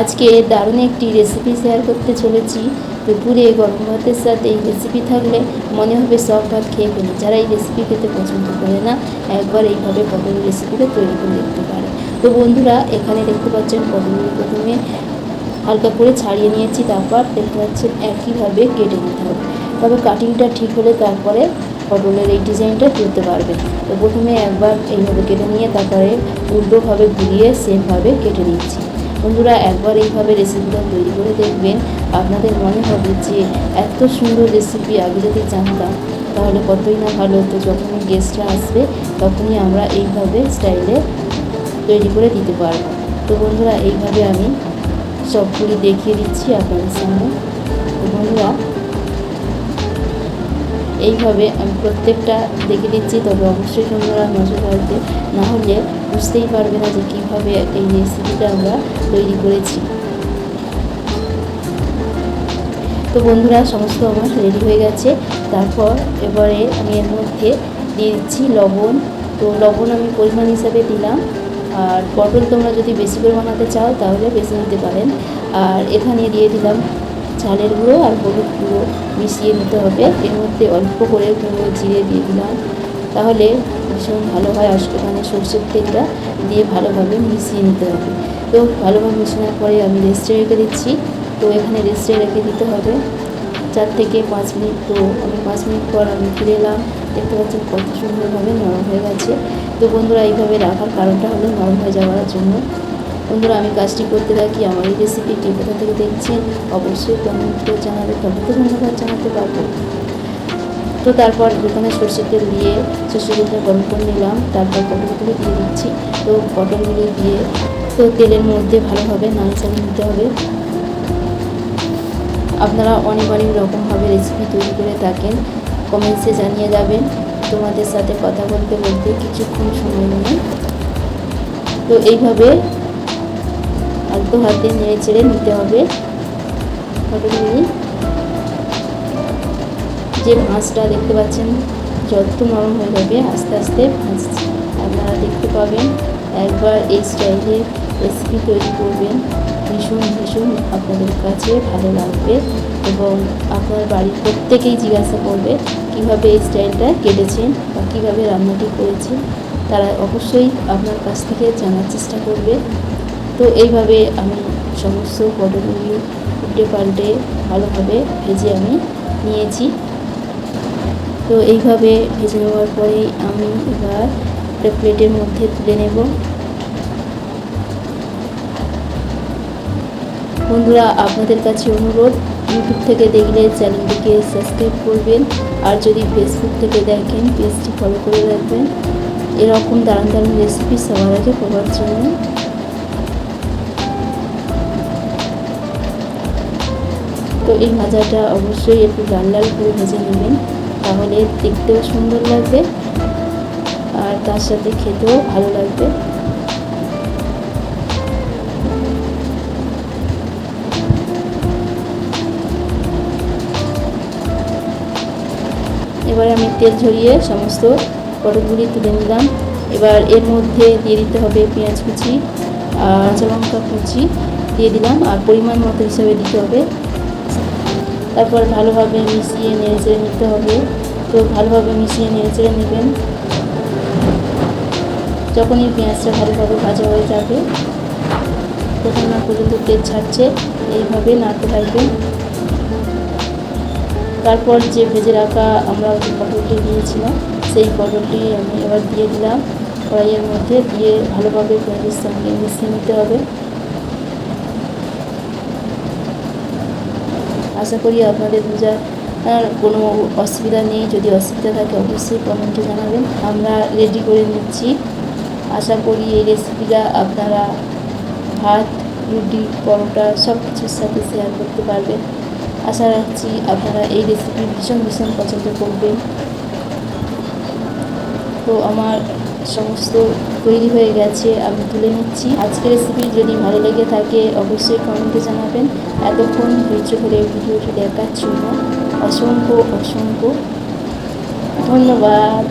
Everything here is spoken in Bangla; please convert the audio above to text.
আজকে দারুণ একটি রেসিপি শেয়ার করতে চলেছি। দুপুরে গরম ভাতের সাথে এই রেসিপি থাকলে মনে হবে সব ভাত খেয়ে ফেলি। যারা এই রেসিপি খেতে পছন্দ করে না, একবার এইভাবে পটলের রেসিপিটা তৈরি করে দেখতে পারে। তো বন্ধুরা, এখানে দেখতে পাচ্ছেন পটলগুলো প্রথমে হালকা করে ছাড়িয়ে নিয়েছি, তারপর দেখতে পাচ্ছেন একইভাবে কেটে নিতে হবে। তবে কাটিংটা ঠিক হলে তারপরে পটলের এই ডিজাইনটা তুলতে পারবেন। তো প্রথমে একবার এইভাবে কেটে নিয়ে তারপরে উল্টোভাবে ঘুরিয়ে সেমভাবে কেটে নিচ্ছি। বন্ধুরা, একবার এইভাবে রেসিপিটা তৈরি করে দেখবেন, আপনাদের মনে হবে যে এত সুন্দর রেসিপি আগে যদি জানতাম তাহলে কতই না ভালো হতো। যখনই গেস্টরা আসবে তখনই আমরা এইভাবে স্টাইলে তৈরি করে দিতে পারবো। তো বন্ধুরা, এইভাবে আমি সবগুলি দেখিয়ে দিচ্ছি আপনাদের সামনে। তো বন্ধুরা, এইভাবে আমি প্রত্যেকটা দেখে দিচ্ছি, তবে অবশ্যই বন্ধুরা নজর রাখবে, না হলে বুঝতেই পারবে না যে কীভাবে এই রেসিপিটা আমরা তৈরি করেছি। তো বন্ধুরা, সমস্ত আমার রেডি হয়ে গেছে। তারপর এবারে আমি এর মধ্যে দিয়ে দিচ্ছি লবণ। তো লবণ আমি পরিমাণ হিসাবে দিলাম। আর পটল তোমরা যদি বেশি করে বানাতে চাও তাহলে বেশি নিতে পারেন। আর এখানে দিয়ে দিলাম চালের গুঁড়ো আর হলুদ গুঁড়ো মিশিয়ে নিতে হবে। এর মধ্যে অল্প করে গুঁড়ো জিরে দিয়ে দিলাম, তাহলে ভীষণ ভালো হয়। এখানে সরষের তেলটা দিয়ে ভালোভাবে মিশিয়ে নিতে হবে। তো ভালোভাবে মিশানোর পরে আমি রেস্টে রেখে দিচ্ছি। তো এখানে রেস্টে রেখে দিতে হবে 4 থেকে 5 মিনিট। তো আমি 5 মিনিট পর আমি ফিরে এলাম। দেখতে পাচ্ছেন কত সুন্দরভাবে নরম হয়ে গেছে। তো বন্ধুরা, এইভাবে রাখার কারণটা হলো নরম হয়ে যাওয়ার জন্য। বন্ধুরা, আমি কাজটি করতে থাকি। আমার এই রেসিপিটি কোথা থেকে দেখছেন অবশ্যই কমেন্ট করে জানাবে, তবে তো ধন্যবাদ জানাতে পারবো। তো তারপর এখানে সরষের তেল দিয়ে সরষের তেলটা গরম করে নিলাম। তারপর পটলগুলো দিয়ে দিচ্ছি। তো পটলগুলো দিয়ে তো তেলের মধ্যে ভালোভাবে নাড়াচাড়া নিতে হবে। আপনারা অনেক রকমভাবে রেসিপি তৈরি করে থাকেন, কমেন্টসে জানিয়ে যাবেন। তোমাদের সাথে কথা বলতে বলতে কিছুক্ষণ সময় নিয়ে তো এইভাবে আলতো হাতে নেড়ে চেড়ে নিতে হবে। পটলগুলি যে ভাঁজটা দেখতে পাচ্ছেন যত নরম হয়ে যাবে আস্তে আস্তে ভাঁজছি, আপনারা দেখতে পাবেন। একবার এই স্টাইলে রেসিপি তৈরি করবেন, ভীষণ আপনাদের কাছে ভালো লাগবে এবং আপনার বাড়ির প্রত্যেকেই জিজ্ঞাসা করবে কীভাবে এই স্টাইলটা কেটেছেন বা কীভাবে রান্নাটি করেছেন। তারা অবশ্যই আপনার কাছ থেকে জানার চেষ্টা করবে। তো এইভাবে আমি সমস্ত পটলগুলি উল্টে পাল্টে ভালোভাবে ভেজে আমি নিয়েছি। তো এইভাবে ভেজে নেওয়ার পরেই আমি এবার একটা প্লেটের মধ্যে তুলে নেব। বন্ধুরা, আপনাদের কাছে অনুরোধ, ইউটিউব থেকে দেখলে চ্যানেলটিকে সাবস্ক্রাইব করবেন, আর যদি ফেসবুক থেকে দেখেন পেজটি ফলো করে রাখবেন এরকম দারুণ রেসিপি সবার আগে পাওয়ার জন্য। তো এই ভাজাটা অবশ্যই একটু লাল করে ভেজে নেবেন, তাহলে দেখতেও সুন্দর লাগবে আর তার সাথে খেতেও ভালো লাগবে। এবারে আমি তেল ঝরিয়ে সমস্ত পটলগুলি তুলে নিলাম। এবার এর মধ্যে দিয়ে দিতে হবে পেঁয়াজ কুচি আর কাঁচা লঙ্কা কুচি দিয়ে দিলাম, আর পরিমাণ মতো হিসাবে দিতে হবে। তারপর ভালোভাবে মিশিয়ে নেড়ে চেড়ে নিতে হবে। তো ভালোভাবে মিশিয়ে নেড়ে চেড়ে নেবেন। যখনই পেঁয়াজটা ভালোভাবে ভাজা হয়ে যাবে, তখন না পর্যন্ত তেল ছাড়ছে, এইভাবে নাড়তে থাকবেন। তারপর যে ভেজে রাখা আমরা যে পটলটি দিয়েছিলাম সেই পটলটি আমি এবার দিয়ে দিলাম কড়াইয়ের মধ্যে, দিয়ে ভালোভাবে পেঁয়াজের সঙ্গে মিশিয়ে নিতে হবে। আশা করি আপনাদের বোঝার কোনো অসুবিধা নেই। যদি অসুবিধা থাকে অবশ্যই কমেন্টে জানাবেন। আমরা রেডি করে নিচ্ছি। আশা করি এই রেসিপিটা আপনারা ভাত, রুটি, পরোটা সব কিছুর সাথে শেয়ার করতে পারবেন। আশা রাখছি আপনারা এই রেসিপি ভীষণ পছন্দ করবেন। তো আমার সমস্ত তৈরি হয়ে গেছে, আমি তুলে নিচ্ছি। আজকের রেসিপি যদি ভালো লেগে থাকে অবশ্যই কমেন্টে জানাবেন। এতক্ষণ ধৈর্য ধরে ভিডিওটি দেখার জন্য অসংখ্য ধন্যবাদ।